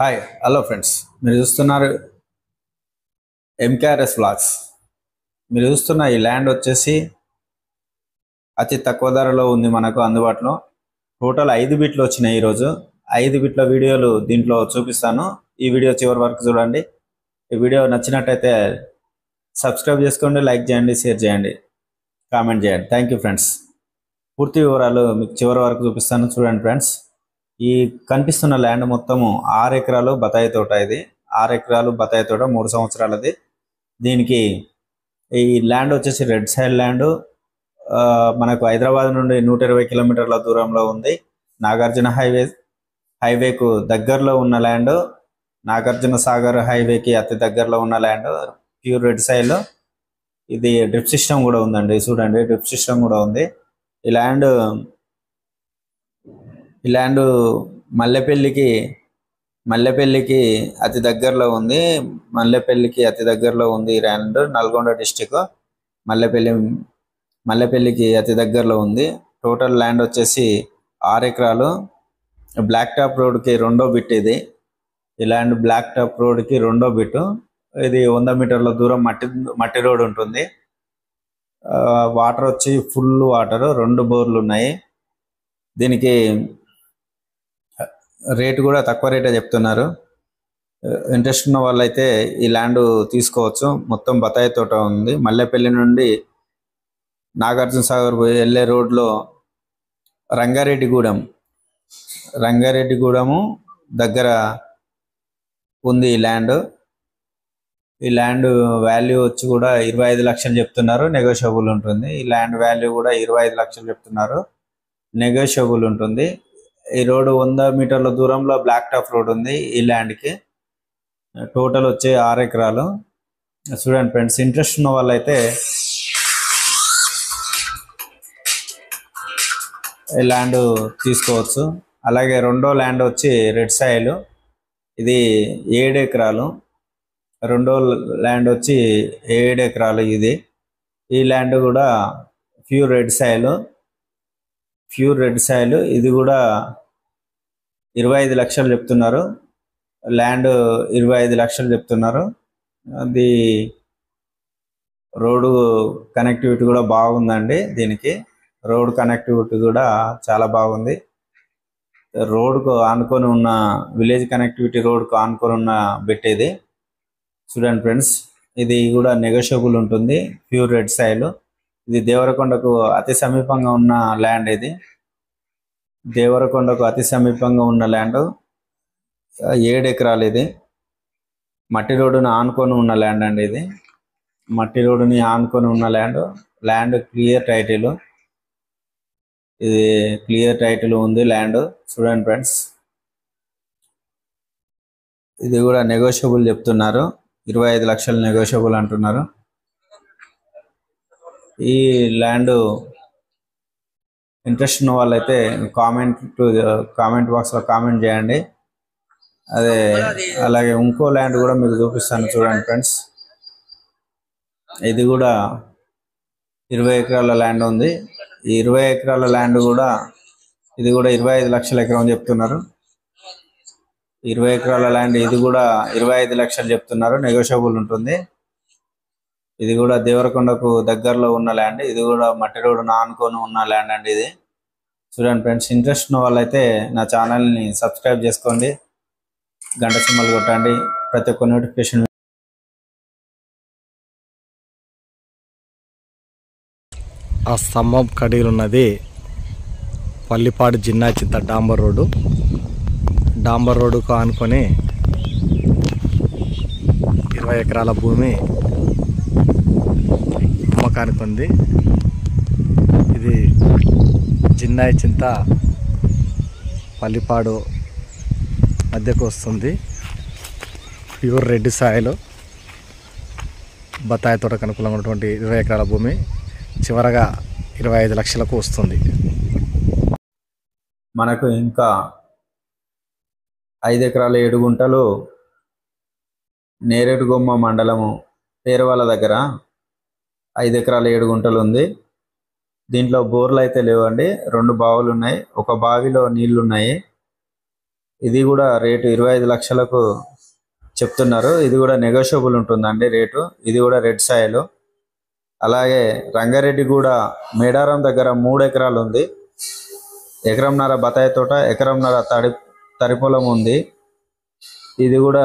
Hi hello friends. మీరు చూస్తున్నారు ఎంకేఆర్ఎస్ vlogs. మీరు చూస్తున్న ఈ ల్యాండ్ వచ్చేసి అతి తక్కువ ధరలో ఉంది మనకు అందుబాటులో. టోటల్ 5 బిట్లు వచ్చినాయి ఈరోజు. 5 బిట్ల వీడియోలు దీంట్లో చూపిస్తాను. ఈ వీడియో చివరి వరకు చూడండి. ఈ వీడియో నచ్చినట్టయితే సబ్స్క్రైబ్ చేసుకోండి, లైక్ చేయండి, షేర్ చేయండి, కామెంట్ చేయండి. Thank you friends. పూర్తి వివరాలు మీకు చివరి వరకు చూపిస్తాను, చూడండి ఫ్రెండ్స్. ఈ కనిపిస్తున్న ల్యాండ్ మొత్తము 6 ఎకరాలు బత్తాయి తోట. ఇది 6 ఎకరాలు బత్తాయి తోట, 3 సంవత్సరాలది. దీనికి ఈ ల్యాండ్ వచ్చేసి రెడ్ సైడ్ ల్యాండ్. మనకు హైదరాబాద్ నుండి 120 కిలోమీటర్ల దూరంలో ఉంది. నాగార్జున హైవేకు దగ్గరలో ఉన్న ల్యాండ్. నాగార్జున సాగర్ హైవేకి అతి దగ్గరలో ఉన్న ల్యాండ్. Pure red side. ఇది డ్రిప్ సిస్టమ్ కూడా ఉందండి, చూడండి, డ్రిప్ సిస్టమ్ కూడా ఉంది. ఈ ల్యాండ్ మల్లెపల్లికి అతి దగ్గరలో ఉంది. ఈ ల్యాండ్ నల్గొండ డిస్టిక్ మల్లెపల్లికి అతి దగ్గరలో ఉంది. టోటల్ ల్యాండ్ వచ్చేసి 6 ఎకరాలు. బ్లాక్ టాప్ రోడ్కి రెండో బిట్ ఇది. ఈ ల్యాండ్ బ్లాక్ టాప్ రోడ్కి రెండో బిట్. ఇది 100 మీటర్ల దూరం మట్టి రోడ్ ఉంటుంది. వాటర్ వచ్చి ఫుల్ వాటర్, 2 బోర్లు ఉన్నాయి. దీనికి రేటు కూడా తక్కువ రేటే చెప్తున్నారు. ఇంట్రెస్ట్ ఉన్న వాళ్ళైతే ఈ ల్యాండ్ తీసుకోవచ్చు. మొత్తం బత్తాయి తోట ఉంది. మల్లెపల్లి నుండి నాగార్జున సాగర్ వెళ్ళే రోడ్లో రంగారెడ్డిగూడెము దగ్గర ఉంది ఈ ల్యాండ్. ఈ ల్యాండ్ వాల్యూ వచ్చి కూడా 25 లక్షలు చెప్తున్నారు, నెగోషియబుల్ ఉంటుంది. ఈ ల్యాండ్ వాల్యూ కూడా 25 లక్షలు చెప్తున్నారు, నెగోషియబుల్ ఉంటుంది. ఈ రోడ్డు 100 మీటర్ల దూరంలో బ్లాక్ టాప్ రోడ్ ఉంది ఈ ల్యాండ్కి. టోటల్ వచ్చే 6 ఎకరాలు. చూడండి ఫ్రెండ్స్, ఇంట్రెస్ట్ ఉన్న వాళ్ళైతే ఈ ల్యాండ్ తీసుకోవచ్చు. అలాగే రెండో ల్యాండ్ వచ్చి రెడ్ సాయిల్. ఇది 7 ఎకరాలు. రెండో ల్యాండ్ వచ్చి 7 ఎకరాలు ఇది. ఈ ల్యాండ్ కూడా ప్యూర్ రెడ్ సాయిల్. ఇది కూడా 25 లక్షలు చెప్తున్నారు. ల్యాండ్ 25 లక్షలు చెప్తున్నారు. అది రోడ్డు కనెక్టివిటీ కూడా బాగుందండి. దీనికి రోడ్ కనెక్టివిటీ కూడా చాలా బాగుంది. రోడ్కు ఆనుకొని ఉన్న విలేజ్ కనెక్టివిటీ రోడ్కు ఆనుకొని ఉన్న బిట్ ఇది. చూడండి ఫ్రెండ్స్, ఇది కూడా నెగోషియబుల్ ఉంటుంది. Pure red soil. ఇది దేవరకొండకు అతి సమీపంగా ఉన్న ల్యాండ్. ఇది దేవరకొండకు అతి సమీపంగా ఉన్న ల్యాండ్. 7 ఎకరాలు. ఇది మట్టి రోడ్డుని ఆనుకొని ఉన్న ల్యాండ్ అండి. ఇది మట్టి రోడ్డుని ఆనుకొని ఉన్న ల్యాండ్ క్లియర్ టైటిల్. ఇది క్లియర్ టైటిల్ ఉంది ల్యాండ్. చూడండి ఫ్రెండ్స్, ఇది కూడా నెగోషియబుల్ చెప్తున్నారు. 25 లక్షలు నెగోషియబుల్ అంటున్నారు. ఈ ల్యాండ్ ఇంట్రెస్ట్ ఉన్న వాళ్ళైతే కామెంట్ బాక్స్లో కామెంట్ చేయండి. అలాగే ఇంకో ల్యాండ్ కూడా మీకు చూపిస్తాను, చూడండి ఫ్రెండ్స్. ఇది కూడా 20 ఎకరాల ల్యాండ్ ఉంది. ఈ 20 ఎకరాల ల్యాండ్ కూడా ఇది కూడా 25 లక్షల ఎకరం చెప్తున్నారు. 20 ఎకరాల ల్యాండ్ ఇది కూడా 25 లక్షలు చెప్తున్నారు, నెగోషియబుల్ ఉంటుంది. ఇది కూడా దేవరకొండకు దగ్గరలో ఉన్న ల్యాండ్. ఇది కూడా మట్టి రోడ్డును ఆనుకొని ఉన్న ల్యాండ్ అండి ఇది. చూడండి ఫ్రెండ్స్, ఇంట్రెస్ట్ ఉన్న వాళ్ళైతే నా ఛానల్ని సబ్స్క్రైబ్ చేసుకోండి, గంట సింబల్ కొట్టండి, ప్రతి ఒక్క నోటిఫికేషన్. ఆ స్తంభం కడిగిలు ఉన్నది పల్లిపాడు జిన్నాచింత డాంబర్ రోడ్డుకు ఆనుకొని 20 ఎకరాల భూమి అమ్మకానికి ఉంది. ఇది జిన్నాచింత పల్లిపాడు మధ్యకు వస్తుంది. ప్యూర్ రెడ్ సాయిల్, బత్తాయి తోటకు అనుకూలంగా ఉన్నటువంటి 20 ఎకరాల భూమి చివరగా 25 లక్షలకు వస్తుంది. మనకు ఇంకా 5 ఎకరాల 7 గుంటలు నేరేడుగొమ్మ మండలము పేరవాళ్ళ దగ్గర 5 ఎకరాల 7 గుంటలు ఉంది. దీంట్లో బోర్లు అయితే లేవండి. 2 బావులు ఉన్నాయి. ఒక బావిలో నీళ్లు ఉన్నాయి. ఇది కూడా రేటు 25 లక్షలకు చెప్తున్నారు. ఇది కూడా నెగోషియబుల్ ఉంటుందండి రేటు. ఇది కూడా రెడ్ సాయిల్. అలాగే రంగారెడ్డి కూడా మేడారం దగ్గర 3 ఎకరాలు ఉంది. ఎకరంన్నర బత్తాయి తోట, ఎకరంన్నర తడి పొలం ఉంది. ఇది కూడా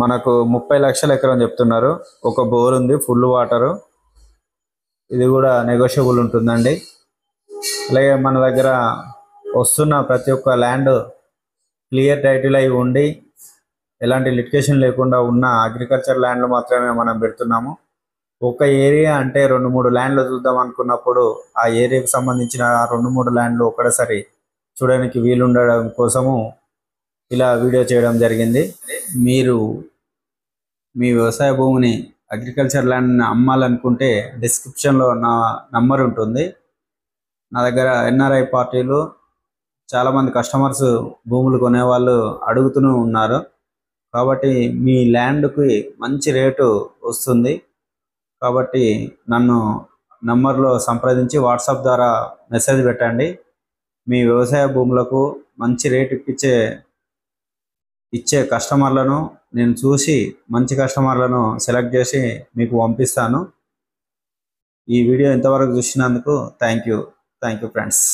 మనకు 30 లక్షల ఎకరం చెప్తున్నారు. ఒక బోర్ ఉంది, ఫుల్ వాటరు. ఇది కూడా నెగోషియబుల్ ఉంటుందండి. అలాగే మన దగ్గర వస్తున్న ప్రతి ఒక్క ల్యాండ్ క్లియర్ టైటిల్ అయి ఉండి ఎలాంటి లిటికేషన్ లేకుండా ఉన్న అగ్రికల్చర్ ల్యాండ్లు మాత్రమే మనం పెడుతున్నాము. ఒక ఏరియా అంటే 2-3 ల్యాండ్లు చూద్దాం అనుకున్నప్పుడు ఆ ఏరియాకి సంబంధించిన 2-3 ల్యాండ్లు ఒకటేసారి చూడడానికి వీలుండడం కోసము ఇలా వీడియో చేయడం జరిగింది. మీరు మీ వ్యవసాయ భూమిని అగ్రికల్చర్ ల్యాండ్ని అమ్మాలనుకుంటే డిస్క్రిప్షన్లో నా నంబర్ ఉంటుంది. నా దగ్గర ఎన్ఆర్ఐ పార్టీలు చాలామంది కస్టమర్స్ భూములు కొనేవాళ్ళు అడుగుతూనే ఉన్నారు. కాబట్టి మీ ల్యాండ్కి మంచి రేటు వస్తుంది. కాబట్టి నన్ను నంబర్లో సంప్రదించి వాట్సాప్ ద్వారా మెసేజ్ పెట్టండి. మీ వ్యవసాయ భూములకు మంచి రేటు ఇచ్చే కస్టమర్లను నేను చూసి మంచి కస్టమర్లను సెలెక్ట్ చేసి మీకు పంపిస్తాను. ఈ వీడియో ఇంతవరకు చూసినందుకు థ్యాంక్ యూ ఫ్రెండ్స్.